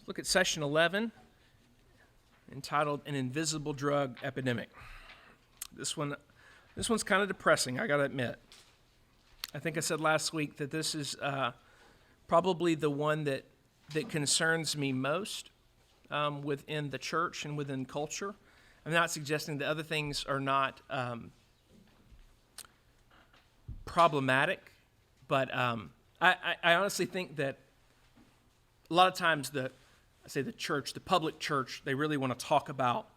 Look at session 11, entitled An Invisible Drug Epidemic. This one's kind of depressing, I got to admit. I think I said last week that this is probably the one that concerns me most within the church and within culture. I'm not suggesting that other things are not problematic, but I honestly think that a lot of times the public church, they really want to talk about,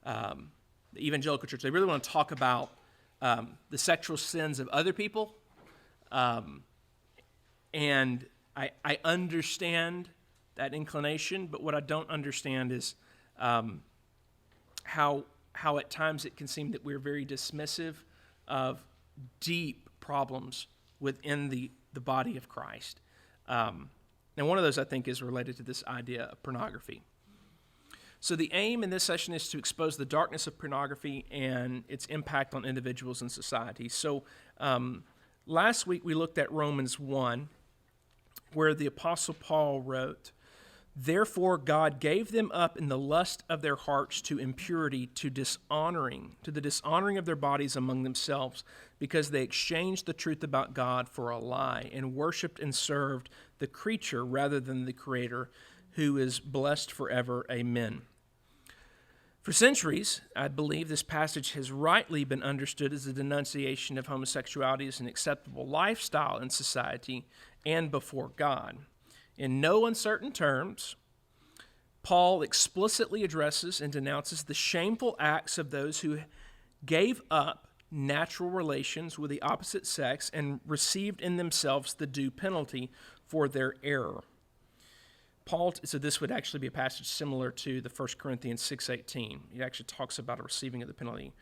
the evangelical church, they really want to talk about the sexual sins of other people. And I understand that inclination, but what I don't understand is how at times it can seem that we're very dismissive of deep problems within the body of Christ. And one of those, I think, is related to this idea of pornography. So the aim in this session is to expose the darkness of pornography and its impact on individuals and society. So last week we looked at Romans 1, where the Apostle Paul wrote, "Therefore God gave them up in the lust of their hearts to impurity, to the dishonoring of their bodies among themselves, because they exchanged the truth about God for a lie, and worshipped and served the creature rather than the Creator, who is blessed forever. Amen." For centuries, I believe this passage has rightly been understood as a denunciation of homosexuality as an acceptable lifestyle in society and before God. In no uncertain terms, Paul explicitly addresses and denounces the shameful acts of those who gave up natural relations with the opposite sex and received in themselves the due penalty for their error. So this would actually be a passage similar to the 1 Corinthians 6:18. It actually talks about a receiving of the penalty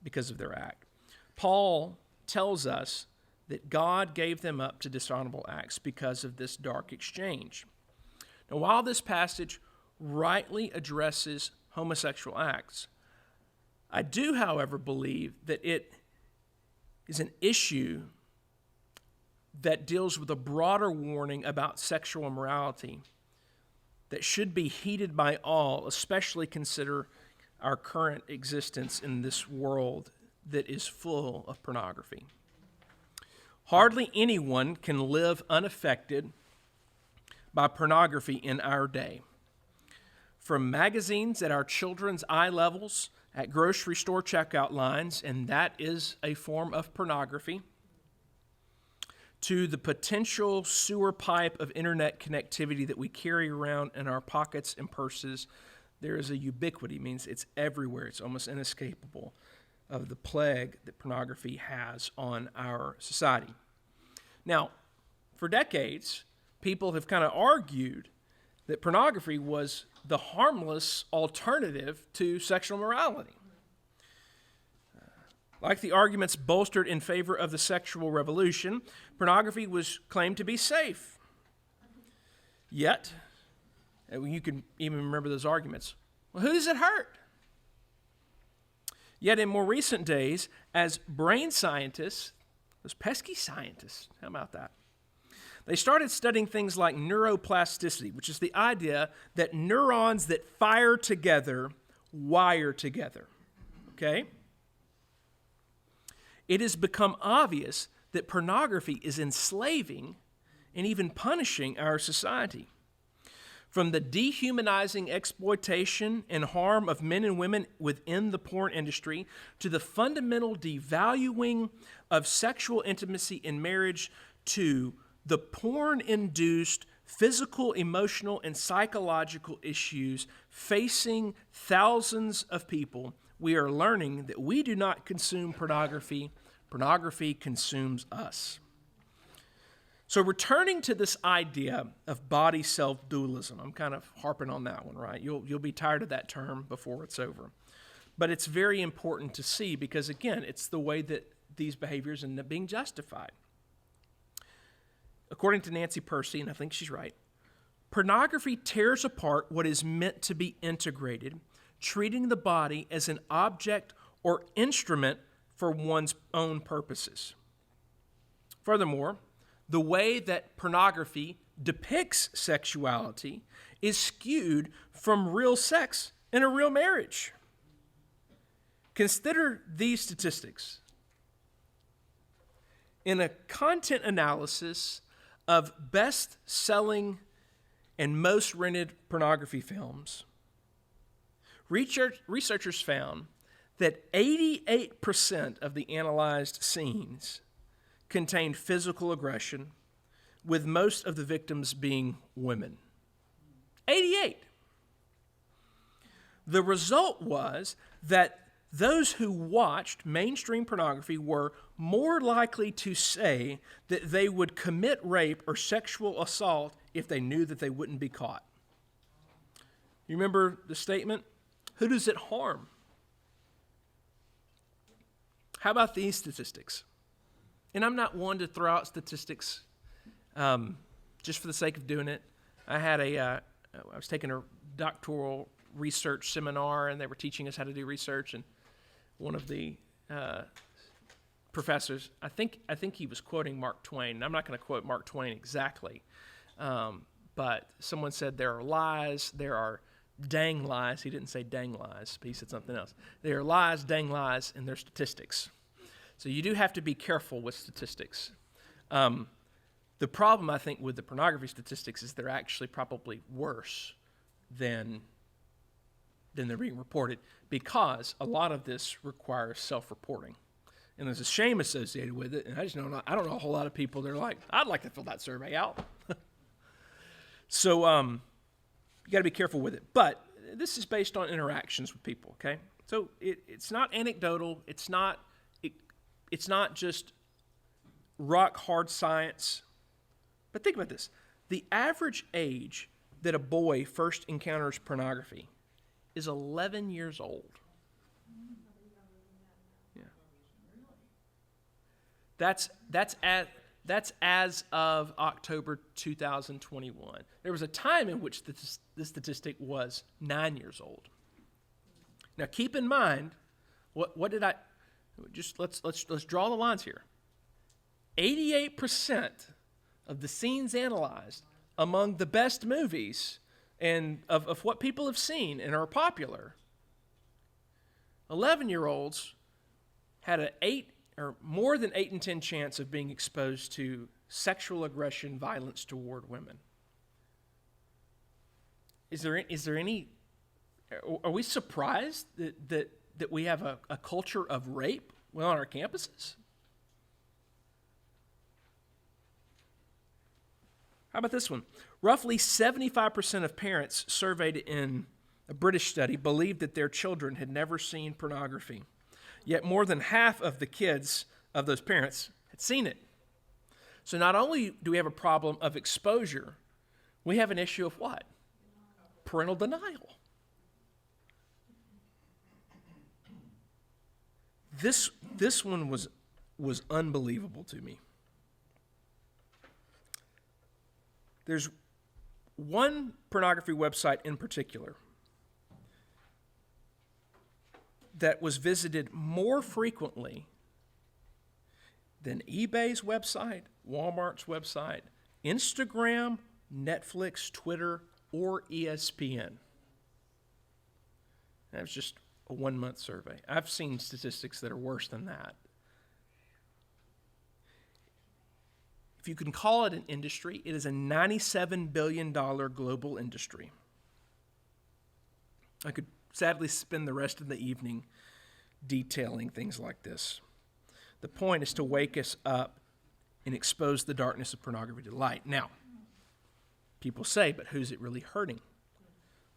because of their act. Paul tells us that God gave them up to dishonorable acts because of this dark exchange. Now, while this passage rightly addresses homosexual acts, I do, however, believe that it is an issue that deals with a broader warning about sexual immorality that should be heeded by all, especially consider our current existence in this world that is full of pornography. Hardly anyone can live unaffected by pornography in our day. From magazines at our children's eye levels, at grocery store checkout lines, and that is a form of pornography, to the potential sewer pipe of internet connectivity that we carry around in our pockets and purses, there is a ubiquity, means it's everywhere, it's almost inescapable, of the plague that pornography has on our society. Now, for decades, people have kind of argued that pornography was the harmless alternative to sexual morality. Like the arguments bolstered in favor of the sexual revolution, pornography was claimed to be safe. Yet, and you can even remember those arguments, well, who does it hurt? Yet in more recent days, as brain scientists, those pesky scientists, how about that? They started studying things like neuroplasticity, which is the idea that neurons that fire together wire together, okay? It has become obvious that pornography is enslaving and even punishing our society. From the dehumanizing exploitation and harm of men and women within the porn industry to the fundamental devaluing of sexual intimacy in marriage to the porn-induced physical, emotional, and psychological issues facing thousands of people, we are learning that we do not consume pornography. Pornography consumes us. So returning to this idea of body self-dualism, I'm kind of harping on that one, right? You'll be tired of that term before it's over. But it's very important to see because, again, it's the way that these behaviors end up being justified. According to Nancy Percy, and I think she's right, pornography tears apart what is meant to be integrated, treating the body as an object or instrument for one's own purposes. Furthermore, the way that pornography depicts sexuality is skewed from real sex in a real marriage. Consider these statistics. In a content analysis of best-selling and most rented pornography films, researchers found that 88% of the analyzed scenes contained physical aggression, with most of the victims being women. 88. The result was that those who watched mainstream pornography were more likely to say that they would commit rape or sexual assault if they knew that they wouldn't be caught. You remember the statement? Who does it harm? How about these statistics? And I'm not one to throw out statistics just for the sake of doing it. I was taking a doctoral research seminar, and they were teaching us how to do research, and one of the professors, I think he was quoting Mark Twain, and I'm not going to quote Mark Twain exactly, but someone said there are lies, there are dang lies. He didn't say dang lies, but he said something else. There are lies, dang lies, and there are statistics. So you do have to be careful with statistics. The problem, I think, with the pornography statistics is they're actually probably worse than they're being reported, because a lot of this requires self-reporting. And there's a shame associated with it, and I don't know a whole lot of people that are like, I'd like to fill that survey out. So you got to be careful with it. But this is based on interactions with people, okay? So it's not anecdotal. It's not just rock-hard science. But think about this. The average age that a boy first encounters pornography is 11 years old. Yeah. That's as of October 2021. There was a time in which the statistic was 9 years old. Now keep in mind, what did I just let's draw the lines here. 88% of the scenes analyzed among the best movies and of what people have seen and are popular, 11-year-olds had an 8 or more than 8 in 10 chance of being exposed to sexual aggression, violence toward women. Is there any? Are we surprised that we have a culture of rape on our campuses? How about this one? Roughly 75% of parents surveyed in a British study believed that their children had never seen pornography. Yet more than half of the kids of those parents had seen it. So not only do we have a problem of exposure, we have an issue of what? Parental denial. This one was unbelievable to me. There's one pornography website in particular that was visited more frequently than eBay's website, Walmart's website, Instagram, Netflix, Twitter, or ESPN. That was just a 1-month survey. I've seen statistics that are worse than that. If you can call it an industry, it is a $97 billion global industry. I could sadly spend the rest of the evening detailing things like this. The point is to wake us up and expose the darkness of pornography to light. Now, people say, but who's it really hurting?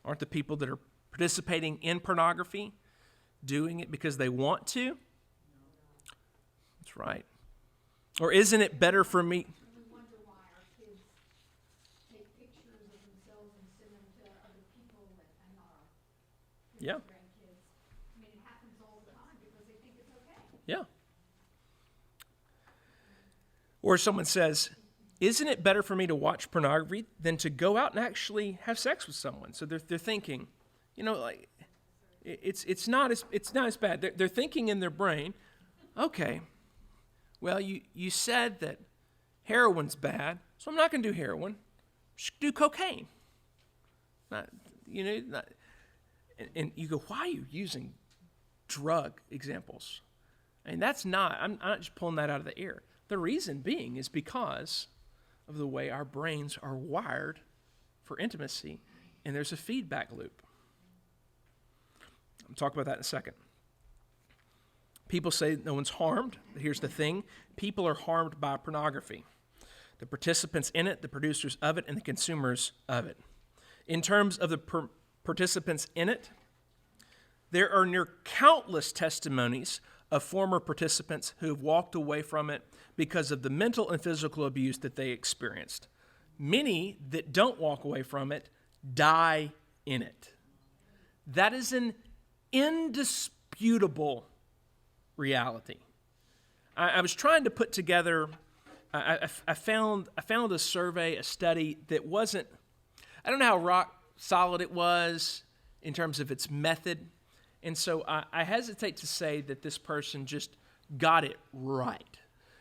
Aren't the people that are participating in pornography doing it because they want to? That's right. Or isn't it better for me? We wonder why our kids take pictures of themselves and send them to other people and our Yeah. grandkids. I mean, it happens all the time because they think it's okay. Yeah. Or someone says, isn't it better for me to watch pornography than to go out and actually have sex with someone? So they're thinking, like it's not as bad. They're thinking in their brain, okay, well, you said that heroin's bad, so I'm not going to do heroin. do cocaine. And you go, why are you using drug examples? And I'm not just pulling that out of the air. The reason being is because of the way our brains are wired for intimacy, and there's a feedback loop. I'll talk about that in a second. People say no one's harmed. Here's the thing. People are harmed by pornography. The participants in it, the producers of it, and the consumers of it. In terms of the participants in it, there are near countless testimonies of former participants who have walked away from it because of the mental and physical abuse that they experienced. Many that don't walk away from it die in it. That is an indisputable reality. I was trying to put together, I found a survey, a study that wasn't, I don't know how rock solid it was in terms of its method. And so I hesitate to say that this person just got it right,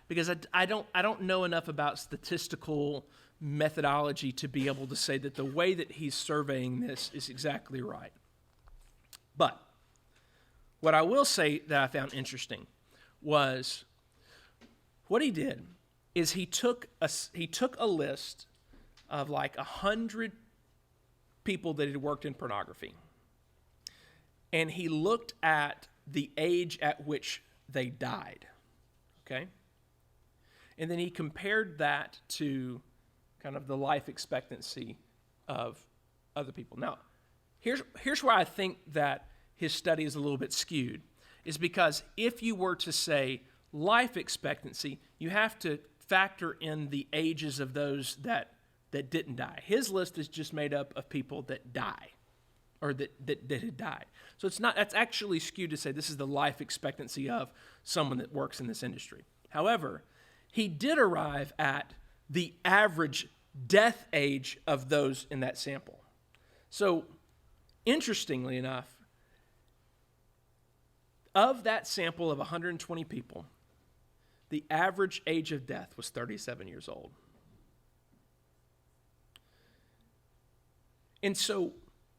because I don't know enough about statistical methodology to be able to say that the way that he's surveying this is exactly right. But what I will say that I found interesting was what he did is he took a list of like 100 people that had worked in pornography, and he looked at the age at which they died, okay? And then he compared that to kind of the life expectancy of other people. Now, here's where I think that his study is a little bit skewed, is because if you were to say life expectancy, you have to factor in the ages of those that didn't die. His list is just made up of people that die, or that had died. So that's actually skewed to say this is the life expectancy of someone that works in this industry. However, he did arrive at the average death age of those in that sample. So, interestingly enough, of that sample of 120 people, the average age of death was 37 years old. And so,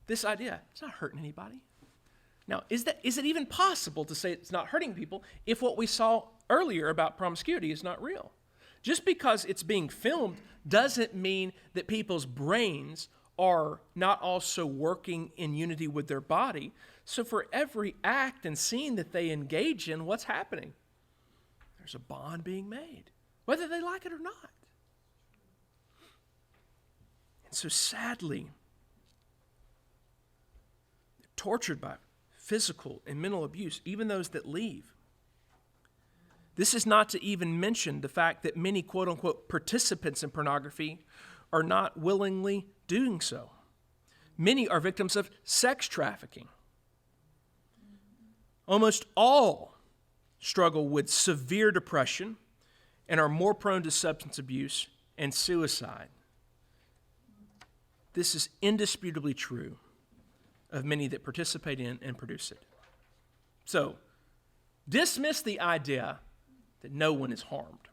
this idea, it's not hurting anybody. Now, is it even possible to say it's not hurting people if what we saw earlier about promiscuity is not real? Just because it's being filmed doesn't mean that people's brains are not also working in unity with their body. So for every act and scene that they engage in, what's happening? There's a bond being made, whether they like it or not. And so sadly, they're tortured by physical and mental abuse, even those that leave. This is not to even mention the fact that many quote-unquote participants in pornography are not willingly doing so. Many are victims of sex trafficking. Almost all struggle with severe depression and are more prone to substance abuse and suicide. This is indisputably true of many that participate in and produce it. So, dismiss the idea that no one is harmed.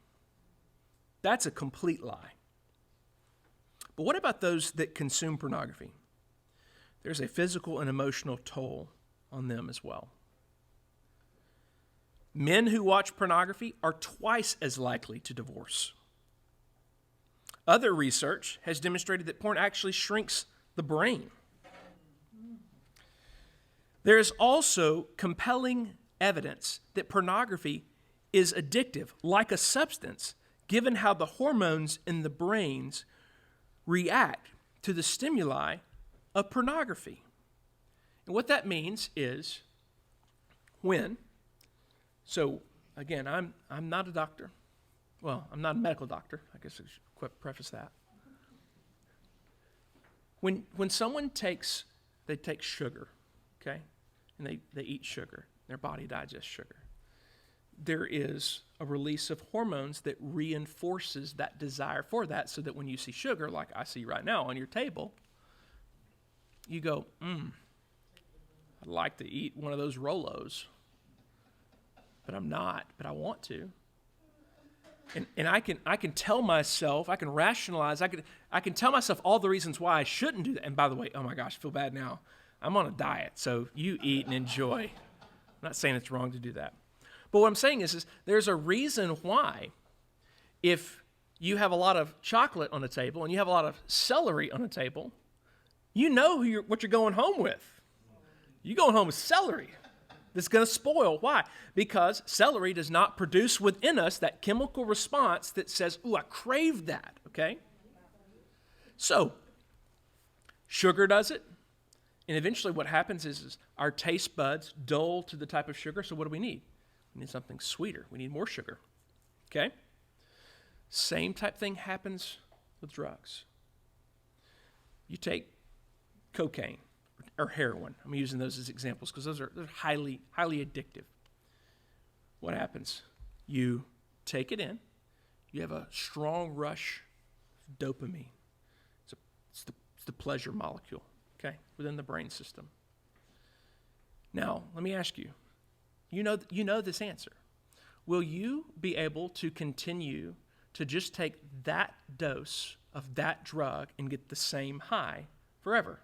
That's a complete lie. But what about those that consume pornography? There's a physical and emotional toll on them as well. Men who watch pornography are twice as likely to divorce. Other research has demonstrated that porn actually shrinks the brain. There is also compelling evidence that pornography is addictive, like a substance, given how the hormones in the brains react to the stimuli of pornography. And what that means is so again, I'm not a doctor. Well, I'm not a medical doctor. I guess I should preface that. When someone takes sugar, okay, and they eat sugar, their body digests sugar, there is a release of hormones that reinforces that desire for that, so that when you see sugar, like I see right now on your table, you go, I'd like to eat one of those Rolos, but I'm not, but I want to. And I can tell myself, I can rationalize, I can tell myself all the reasons why I shouldn't do that. And by the way, oh my gosh, I feel bad now. I'm on a diet, so you eat and enjoy. I'm not saying it's wrong to do that. But what I'm saying is there's a reason why if you have a lot of chocolate on the table and you have a lot of celery on the table, you know what you're going home with. You're going home with celery. That's going to spoil. Why? Because celery does not produce within us that chemical response that says, ooh, I crave that, okay? So, sugar does it. And eventually what happens is our taste buds dull to the type of sugar. So what do we need? We need something sweeter. We need more sugar, okay? Same type thing happens with drugs. You take cocaine or heroin. I'm using those as examples because they're highly addictive. What happens? You take it in. You have a strong rush of dopamine. It's the pleasure molecule, okay, within the brain system. Now, let me ask you. You know this answer. Will you be able to continue to just take that dose of that drug and get the same high forever?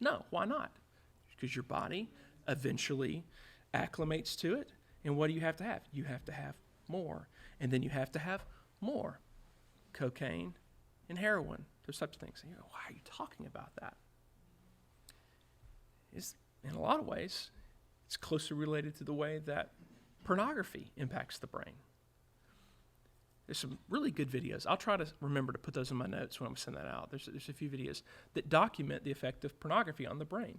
No, why not? Because your body eventually acclimates to it. And what do you have to have? You have to have more. And then you have to have more. Cocaine and heroin, those types of things. And you go, why are you talking about that? In a lot of ways, it's closely related to the way that pornography impacts the brain. There's some really good videos. I'll try to remember to put those in my notes when I send that out. There's a few videos that document the effect of pornography on the brain.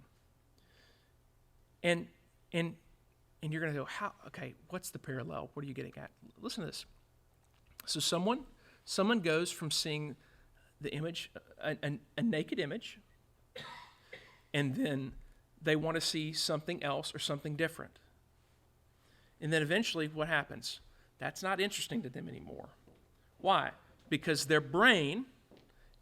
And you're going to go, how? Okay, what's the parallel? What are you getting at? Listen to this. So someone goes from seeing the image, a naked image, and then they want to see something else or something different. And then eventually what happens? That's not interesting to them anymore. Why? Because their brain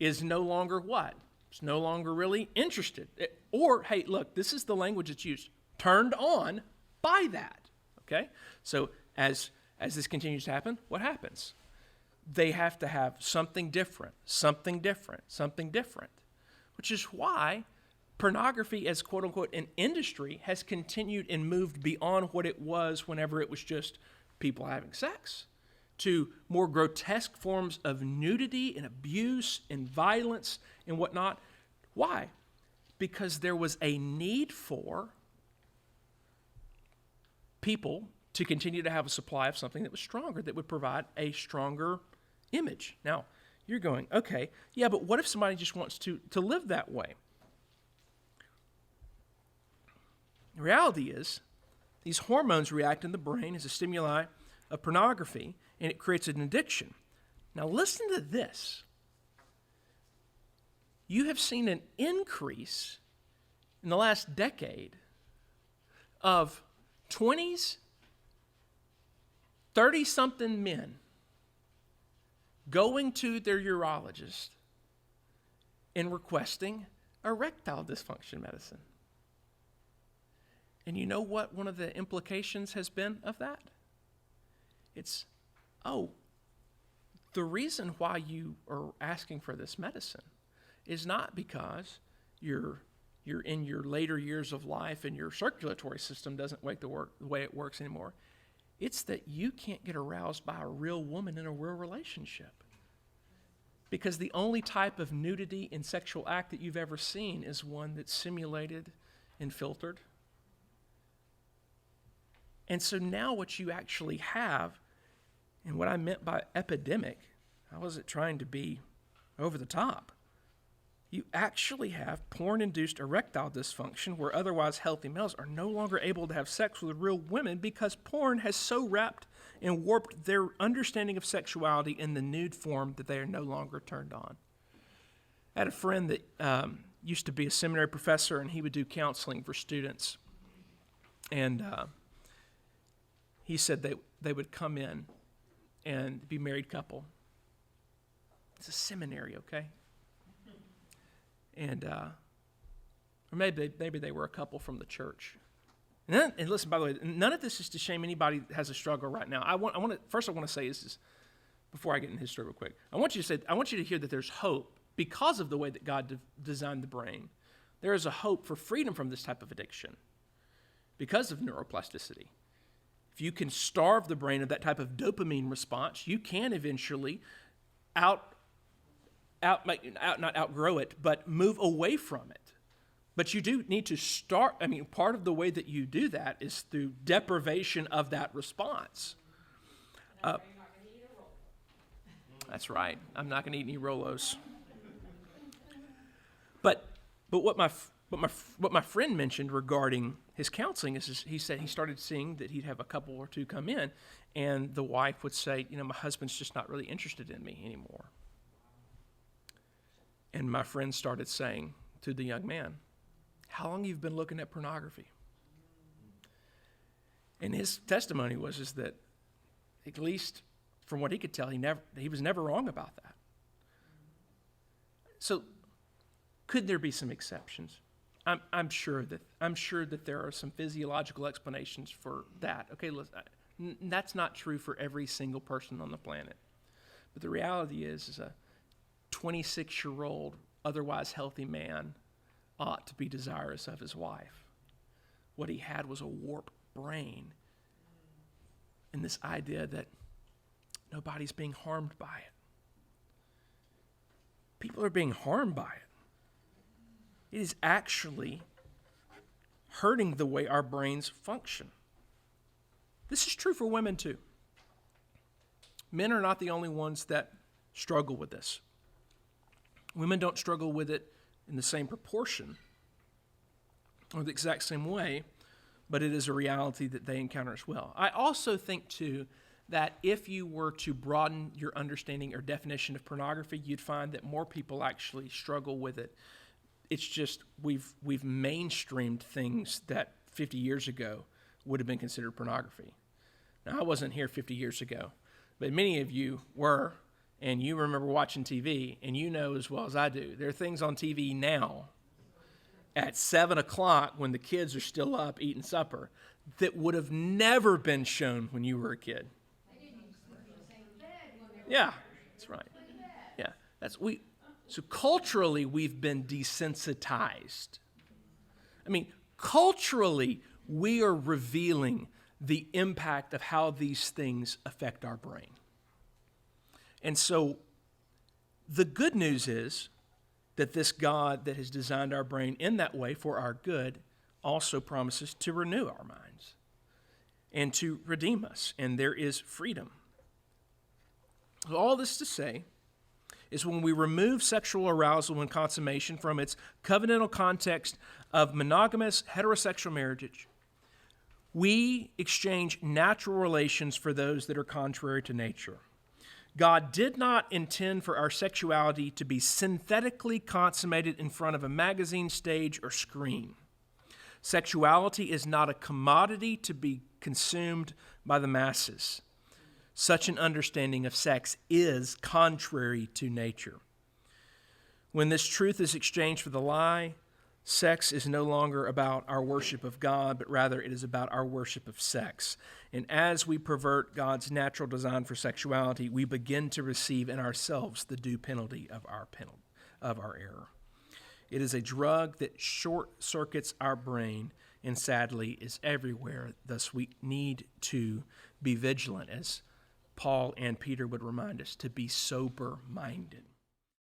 is no longer what? It's no longer really interested. Or, hey, look, this is the language that's used. Turned on by that. Okay? So as this continues to happen, what happens? They have to have something different, which is why pornography as quote-unquote an industry has continued and moved beyond what it was whenever it was just people having sex to more grotesque forms of nudity and abuse and violence and whatnot. Why? Because there was a need for people to continue to have a supply of something that was stronger, that would provide a stronger image. Now, you're going, okay, yeah, but what if somebody just wants to live that way? The reality is, these hormones react in the brain as a stimuli of pornography, and it creates an addiction. Now listen to this. You have seen an increase in the last decade of 20s, 30-something men going to their urologist and requesting erectile dysfunction medicine. And you know what one of the implications has been of that? It's, the reason why you are asking for this medicine is not because you're in your later years of life and your circulatory system doesn't work the way it works anymore. It's that you can't get aroused by a real woman in a real relationship. Because the only type of nudity and sexual act that you've ever seen is one that's simulated and filtered. And so now what you actually have, and what I meant by epidemic, I wasn't trying to be over the top. You actually have porn-induced erectile dysfunction where otherwise healthy males are no longer able to have sex with real women because porn has so wrapped and warped their understanding of sexuality in the nude form that they are no longer turned on. I had a friend that used to be a seminary professor, and he would do counseling for students. And he said they would come in and be a married couple. It's a seminary, okay? And or maybe they were a couple from the church. And listen, by the way, none of this is to shame anybody that has a struggle right now. First I want to say is before I get into his story real quick, I want you to hear that there's hope because of the way that God designed the brain. There is a hope for freedom from this type of addiction because of neuroplasticity. If you can starve the brain of that type of dopamine response, you can eventually not outgrow it, but move away from it. But you do need to start. Part of the way that you do that is through deprivation of that response. That's right. I'm not going to eat any Rolos. But what my friend mentioned regarding his counseling is he said he started seeing that he'd have a couple or two come in, and the wife would say, my husband's just not really interested in me anymore. And my friend started saying to the young man, how long you've been looking at pornography? And his testimony was that, at least from what he could tell, he was never wrong about that. So, could there be some exceptions? I'm sure that there are some physiological explanations for that. Okay, that's not true for every single person on the planet. But the reality is a 26-year-old, otherwise healthy man ought to be desirous of his wife. What he had was a warped brain, and this idea that nobody's being harmed by it. People are being harmed by it. It is actually hurting the way our brains function. This is true for women too. Men are not the only ones that struggle with this. Women don't struggle with it in the same proportion or the exact same way, but it is a reality that they encounter as well. I also think too that if you were to broaden your understanding or definition of pornography, you'd find that more people actually struggle with it. It's just we've mainstreamed things that 50 years ago would have been considered pornography. Now, I wasn't here 50 years ago, but many of you were, and you remember watching TV, and you know as well as I do, there are things on TV now at 7 o'clock when the kids are still up eating supper that would have never been shown when you were a kid. Yeah, that's right. Yeah, so culturally, we've been desensitized. Culturally, we are revealing the impact of how these things affect our brain. And so the good news is that this God that has designed our brain in that way for our good also promises to renew our minds and to redeem us, and there is freedom. So all this to say is when we remove sexual arousal and consummation from its covenantal context of monogamous heterosexual marriage, we exchange natural relations for those that are contrary to nature. God did not intend for our sexuality to be synthetically consummated in front of a magazine, stage, or screen. Sexuality is not a commodity to be consumed by the masses. Such an understanding of sex is contrary to nature. When this truth is exchanged for the lie, sex is no longer about our worship of God, but rather it is about our worship of sex. And as we pervert God's natural design for sexuality, we begin to receive in ourselves the due penalty of our error. It is a drug that short circuits our brain and sadly is everywhere. Thus, we need to be vigilant, as Paul and Peter would remind us, to be sober-minded.